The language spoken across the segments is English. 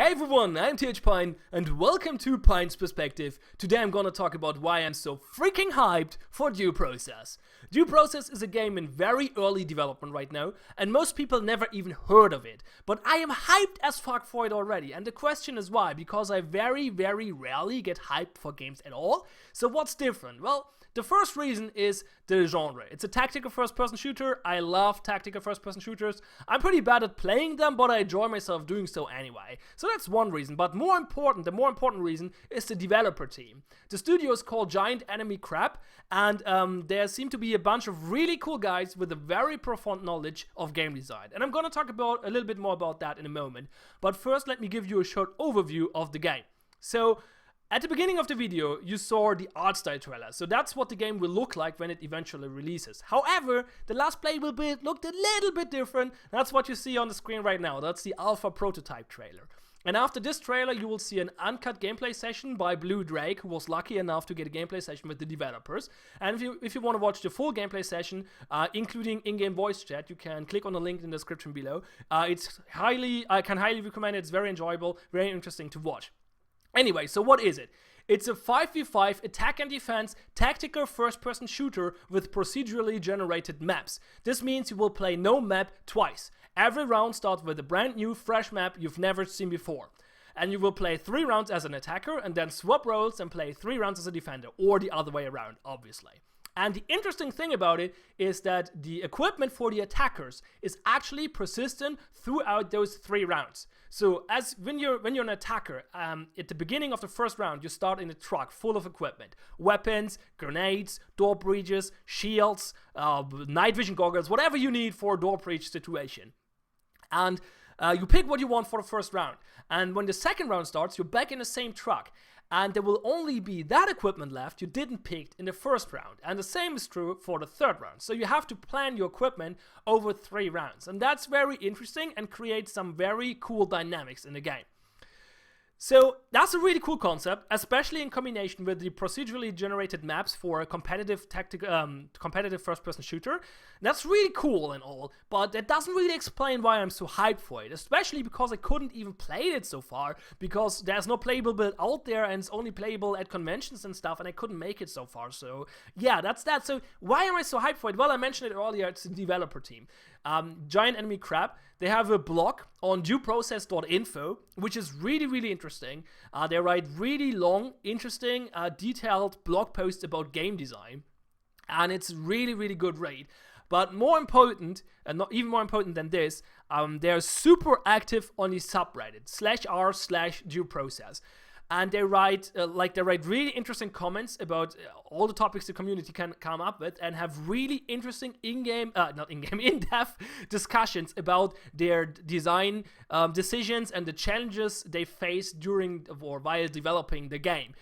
Hey everyone, I'm Pion, and welcome to Pion's Perspective. Today I'm gonna talk about why I'm so freaking hyped for Due Process. Due Process is a game in very early development right now, and most people never even heard of it. But I am hyped as fuck for it already, and the question is why? Because I very rarely get hyped for games at all. So what's different? Well, the first reason is the genre. It's a tactical first-person shooter. I love tactical first-person shooters. I'm pretty bad at playing them, but I enjoy myself doing so anyway. So that's one reason, but the more important reason is the developer team. The studio is called Giant Enemy Crab, and there seem to be a bunch of really cool guys with a very profound knowledge of game design. And I'm gonna talk about a little bit more about that in a moment. But first, let me give you a short overview of the game. So, at the beginning of the video, you saw the art style trailer, so that's what the game will look like when it eventually releases. However, the last playable bit looked a little bit different. That's what you see on the screen right now. That's the alpha prototype trailer. And after this trailer, you will see an uncut gameplay session by Blue Drake, who was lucky enough to get a gameplay session with the developers. And if you want to watch the full gameplay session, including in-game voice chat, you can click on the link in the description below. I can highly recommend it. It's very enjoyable, very interesting to watch. Anyway, so what is it? It's a 5v5 attack and defense tactical first-person shooter with procedurally generated maps. This means you will play no map twice. Every round starts with a brand new, fresh map you've never seen before. And you will play 3 rounds as an attacker and then swap roles and play 3 rounds as a defender, or the other way around, obviously. And the interesting thing about it is that the equipment for the attackers is actually persistent throughout those 3 rounds. So when you're an attacker, at the beginning of the first round, you start in a truck full of equipment. Weapons, grenades, door breaches, shields, night vision goggles, whatever you need for a door breach situation. And you pick what you want for the first round. And when the second round starts, you're back in the same truck. And there will only be that equipment left you didn't pick in the first round. And the same is true for the third round. So you have to plan your equipment over 3 rounds. And that's very interesting and creates some very cool dynamics in the game. So that's a really cool concept, especially in combination with the procedurally generated maps for a competitive first-person shooter. That's really cool and all, but that doesn't really explain why I'm so hyped for it, especially because I couldn't even play it so far, because there's no playable build out there and it's only playable at conventions and stuff, and I couldn't make it so far. So yeah, that's that. So why am I so hyped for it? Well, I mentioned it earlier, it's the developer team. Giant Enemy Crab, they have a blog on dueprocess.info, which is really interesting. They write really long, interesting, detailed blog posts about game design, and it's really good read. But more important, and not even more important than this, they're super active on the subreddit /r/dueprocess. And they write really interesting comments about all the topics the community can come up with, and have really interesting in-depth discussions about their design decisions and the challenges they face during or while developing the game.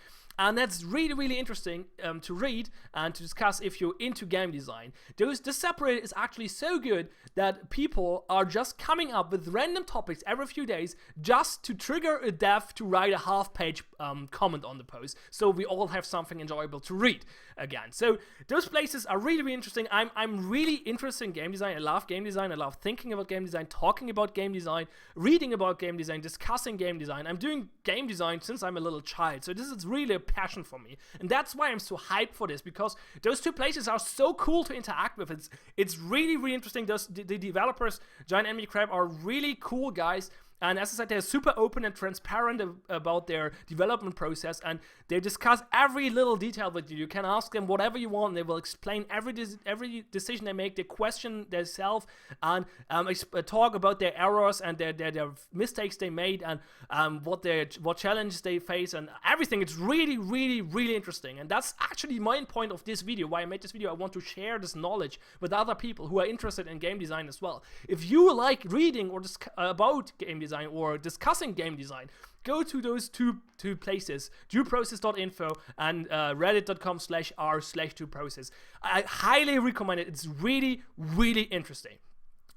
And that's really interesting to read and to discuss if you're into game design. This subreddit is actually so good that people are just coming up with random topics every few days just to trigger a dev to write a half-page comment on the post, so we all have something enjoyable to read again. So those places are really interesting. I'm really interested in game design. I love game design. I love thinking about game design, talking about game design, reading about game design, discussing game design. I'm doing game design since I'm a little child, so this is really a passion for me, and that's why I'm so hyped for this, because those 2 places are so cool to interact with. It's really interesting. The developers, Giant Enemy Crab, are really cool guys. And as I said, they're super open and transparent about their development process, and they discuss every little detail with you. You can ask them whatever you want, and they will explain every decision they make. They question themselves and talk about their errors and their mistakes they made, and what challenges they face and everything. It's really interesting, and that's actually my point of this video. Why I made this video, I want to share this knowledge with other people who are interested in game design as well. If you like reading or about game design or discussing game design, go to those two places, dueprocess.info and reddit.com/r/dueprocess. I highly recommend it. It's really interesting.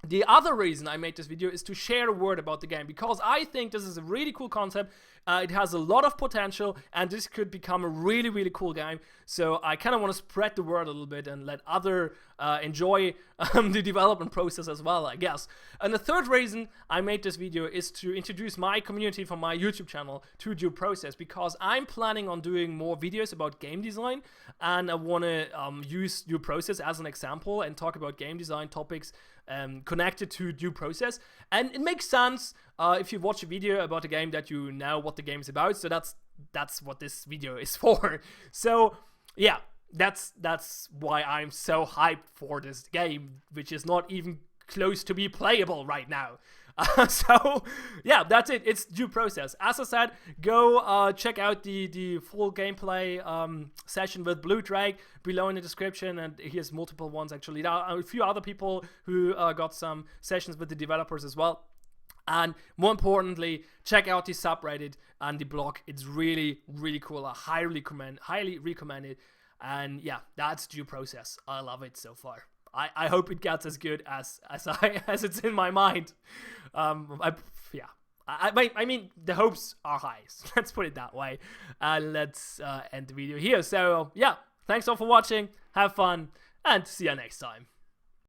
The other reason I made this video is to share a word about the game, because I think this is a really cool concept. It has a lot of potential, and this could become a really, really cool game. So I kind of want to spread the word a little bit and let other enjoy the development process as well, I guess. And the third reason I made this video is to introduce my community from my YouTube channel to Due Process, because I'm planning on doing more videos about game design, and I want to use Due Process as an example and talk about game design topics connected to Due Process. And it makes sense if you watch a video about a game that you know what the game is about. So that's what this video is for. So yeah, that's why I'm so hyped for this game, which is not even close to be playable right now. So yeah, that's it. It's Due Process. As I said, go check out the full gameplay session with Blue Drake below in the description, and here's multiple ones actually. There are a few other people who got some sessions with the developers as well. And more importantly, check out the subreddit and the blog. It's really, really cool. I highly recommend it. And yeah, that's Due Process. I love it so far. I hope it gets as good as it's in my mind. I mean, the hopes are high. So let's put it that way. Let's end the video here. So yeah, thanks all for watching. Have fun, and see you next time.